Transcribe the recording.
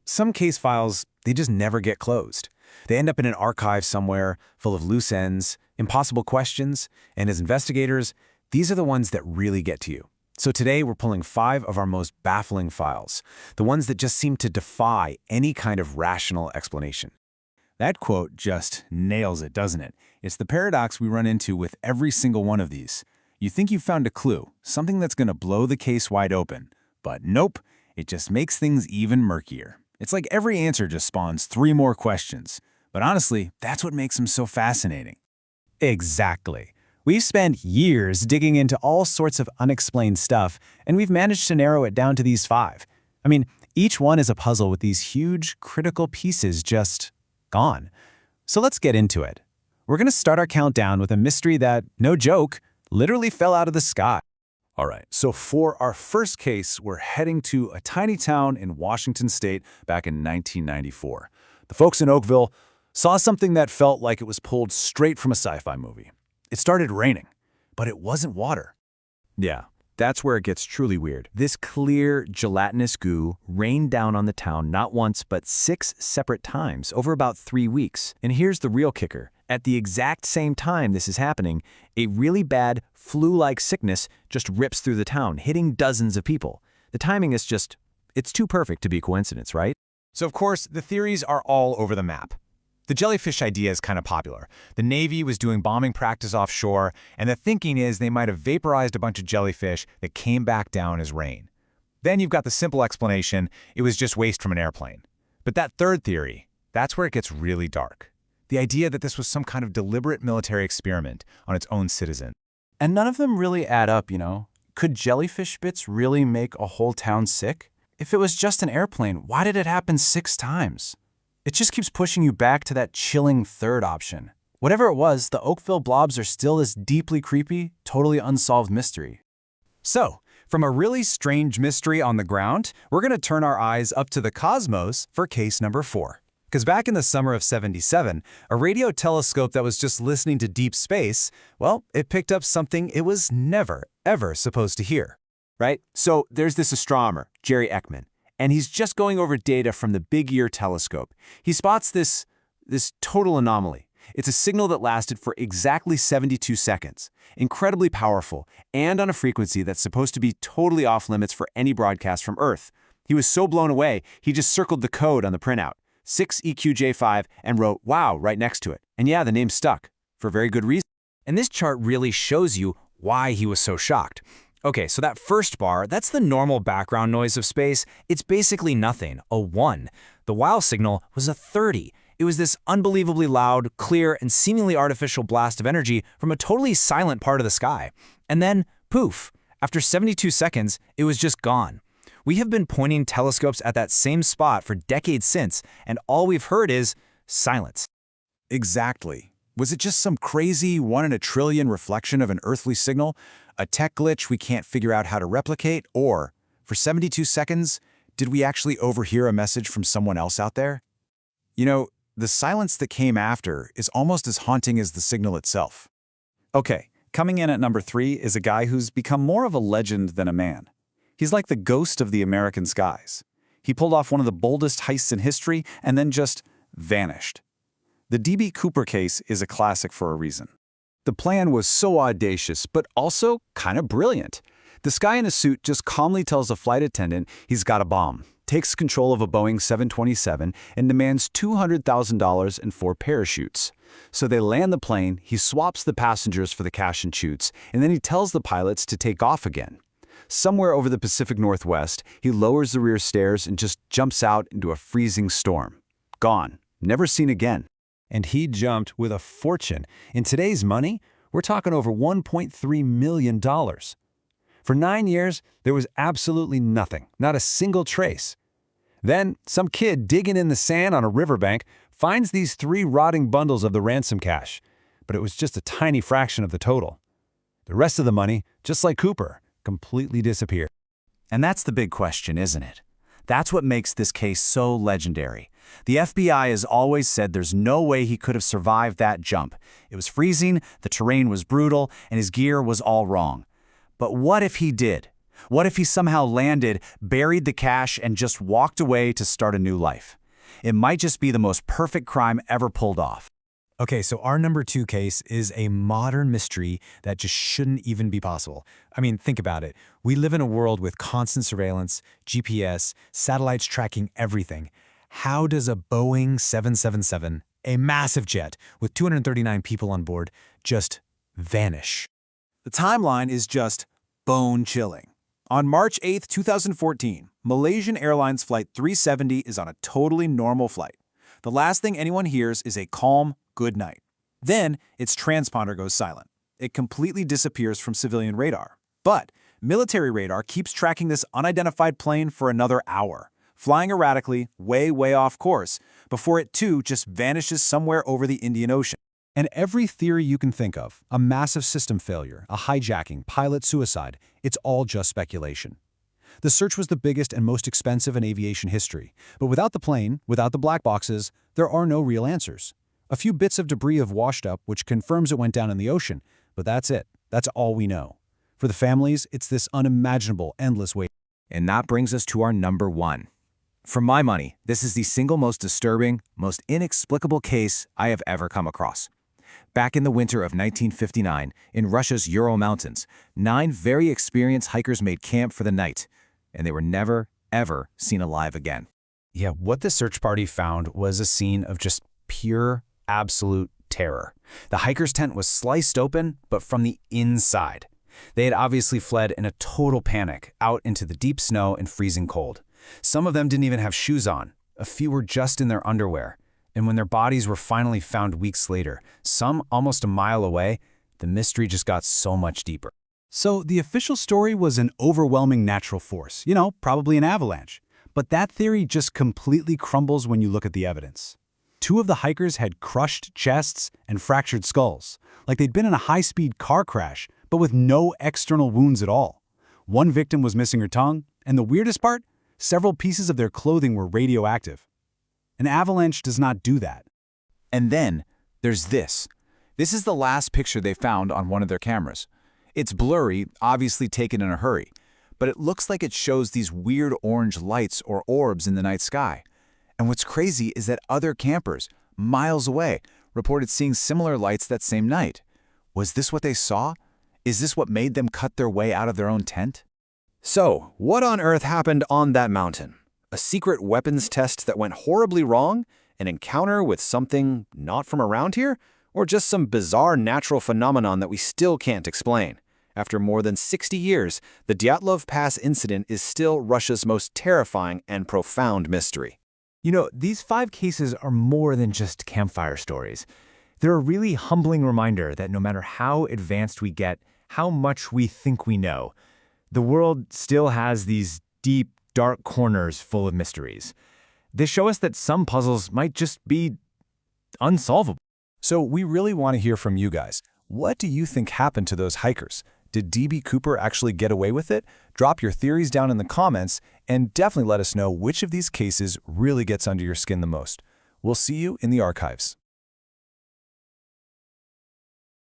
Some case files, they just never get closed. They end up in an archive somewhere, full of loose ends, impossible questions, and as investigators, these are the ones that really get to you. So today, we're pulling 5 of our most baffling files, the ones that just seem to defy any kind of rational explanation. That quote just nails it, doesn't it? It's the paradox we run into with every single one of these. You think you found a clue, something that's going to blow the case wide open. But nope, it just makes things even murkier. It's like every answer just spawns 3 more questions. But honestly, that's what makes them so fascinating. Exactly. We've spent years digging into all sorts of unexplained stuff, and we've managed to narrow it down to these 5. Each one is a puzzle with these huge, critical pieces just gone. So let's get into it. We're going to start our countdown with a mystery that, no joke, literally fell out of the sky. All right, so for our first case, we're heading to a tiny town in Washington state back in 1994. The folks in Oakville saw something that felt like it was pulled straight from a sci-fi movie. It started raining, but it wasn't water. Yeah, that's where it gets truly weird. This clear, gelatinous goo rained down on the town not once but 6 separate times over about 3 weeks. And here's the real kicker. At the exact same time this is happening, a really bad flu-like sickness just rips through the town, hitting dozens of people. The timing is just, it's too perfect to be coincidence, right? So of course, the theories are all over the map. The jellyfish idea is kind of popular. The Navy was doing bombing practice offshore, and the thinking is they might have vaporized a bunch of jellyfish that came back down as rain. Then you've got the simple explanation, it was just waste from an airplane. But that third theory, that's where it gets really dark. The idea that this was some kind of deliberate military experiment on its own citizen. And none of them really add up, Could jellyfish bits really make a whole town sick? If it was just an airplane, why did it happen 6 times? It just keeps pushing you back to that chilling third option. Whatever it was, the Oakville blobs are still this deeply creepy, totally unsolved mystery. So, from a really strange mystery on the ground, we're going to turn our eyes up to the cosmos for case number 4. Because back in the summer of '77, a radio telescope that was just listening to deep space, well, it picked up something it was never, ever supposed to hear. Right? So there's this astronomer, Jerry Ekman, and he's just going over data from the Big Ear telescope. He spots this total anomaly. It's a signal that lasted for exactly 72 seconds, incredibly powerful, and on a frequency that's supposed to be totally off limits for any broadcast from Earth. He was so blown away, he just circled the code on the printout, 6EQJ5, and wrote, "Wow," right next to it. And yeah, the name stuck, for very good reason. And this chart really shows you why he was so shocked. Okay, so that first bar, that's the normal background noise of space. It's basically nothing, a 1. The wow signal was a 30. It was this unbelievably loud, clear, and seemingly artificial blast of energy from a totally silent part of the sky. And then, poof, after 72 seconds, it was just gone. We have been pointing telescopes at that same spot for decades since, and all we've heard is silence. Exactly. Was it just some crazy 1 in a trillion reflection of an earthly signal? A tech glitch we can't figure out how to replicate? Or, for 72 seconds, did we actually overhear a message from someone else out there? The silence that came after is almost as haunting as the signal itself. Okay, coming in at number 3 is a guy who's become more of a legend than a man. He's like the ghost of the American skies. He pulled off one of the boldest heists in history and then just vanished. The D.B. Cooper case is a classic for a reason. The plan was so audacious, but also kind of brilliant. This guy in a suit just calmly tells a flight attendant he's got a bomb, takes control of a Boeing 727, and demands $200,000 and 4 parachutes. So they land the plane, he swaps the passengers for the cash and chutes, and then he tells the pilots to take off again. Somewhere over the Pacific Northwest, he lowers the rear stairs and just jumps out into a freezing storm. Gone. Never seen again. And he jumped with a fortune. In today's money, we're talking over $1.3 million. For 9 years, there was absolutely nothing, not a single trace. Then, some kid digging in the sand on a riverbank finds these 3 rotting bundles of the ransom cash, but it was just a tiny fraction of the total. The rest of the money, just like Cooper, completely disappeared. And that's the big question, isn't it? That's what makes this case so legendary. The FBI has always said there's no way he could have survived that jump. It was freezing, the terrain was brutal, and his gear was all wrong. But what if he did? What if he somehow landed, buried the cash, and just walked away to start a new life? It might just be the most perfect crime ever pulled off. Okay, so our number 2 case is a modern mystery that just shouldn't even be possible. I mean, think about it. We live in a world with constant surveillance, GPS, satellites tracking everything. How does a Boeing 777, a massive jet with 239 people on board, just vanish? The timeline is just bone-chilling. On March 8, 2014, Malaysian Airlines Flight 370 is on a totally normal flight. The last thing anyone hears is a calm, good night. Then, its transponder goes silent. It completely disappears from civilian radar. But military radar keeps tracking this unidentified plane for another hour, flying erratically, way off course, before it too just vanishes somewhere over the Indian Ocean. And every theory you can think of, a massive system failure, a hijacking, pilot suicide, it's all just speculation. The search was the biggest and most expensive in aviation history. But without the plane, without the black boxes, there are no real answers. A few bits of debris have washed up, which confirms it went down in the ocean. But that's it. That's all we know. For the families, it's this unimaginable, endless wait. And that brings us to our number 1. For my money, this is the single most disturbing, most inexplicable case I have ever come across. Back in the winter of 1959, in Russia's Ural Mountains, 9 very experienced hikers made camp for the night, and they were never, ever seen alive again. Yeah, what the search party found was a scene of just pure, absolute terror. The hiker's tent was sliced open, but from the inside. They had obviously fled in a total panic out into the deep snow and freezing cold. Some of them didn't even have shoes on. A few were just in their underwear. And when their bodies were finally found weeks later, some almost a mile away, the mystery just got so much deeper. So the official story was an overwhelming natural force, probably an avalanche. But that theory just completely crumbles when you look at the evidence. 2 of the hikers had crushed chests and fractured skulls, like they'd been in a high-speed car crash, but with no external wounds at all. 1 victim was missing her tongue, and the weirdest part, several pieces of their clothing were radioactive. An avalanche does not do that. And then, there's this. This is the last picture they found on one of their cameras. It's blurry, obviously taken in a hurry, but it looks like it shows these weird orange lights or orbs in the night sky. And what's crazy is that other campers, miles away, reported seeing similar lights that same night. Was this what they saw? Is this what made them cut their way out of their own tent? So, what on earth happened on that mountain? A secret weapons test that went horribly wrong? An encounter with something not from around here? Or just some bizarre natural phenomenon that we still can't explain? After more than 60 years, the Dyatlov Pass incident is still Russia's most terrifying and profound mystery. These 5 cases are more than just campfire stories. They're a really humbling reminder that no matter how advanced we get, how much we think we know, the world still has these deep, dark corners full of mysteries. They show us that some puzzles might just be unsolvable. So we really want to hear from you guys. What do you think happened to those hikers? Did D.B. Cooper actually get away with it? Drop your theories down in the comments, and definitely let us know which of these cases really gets under your skin the most. We'll see you in the archives.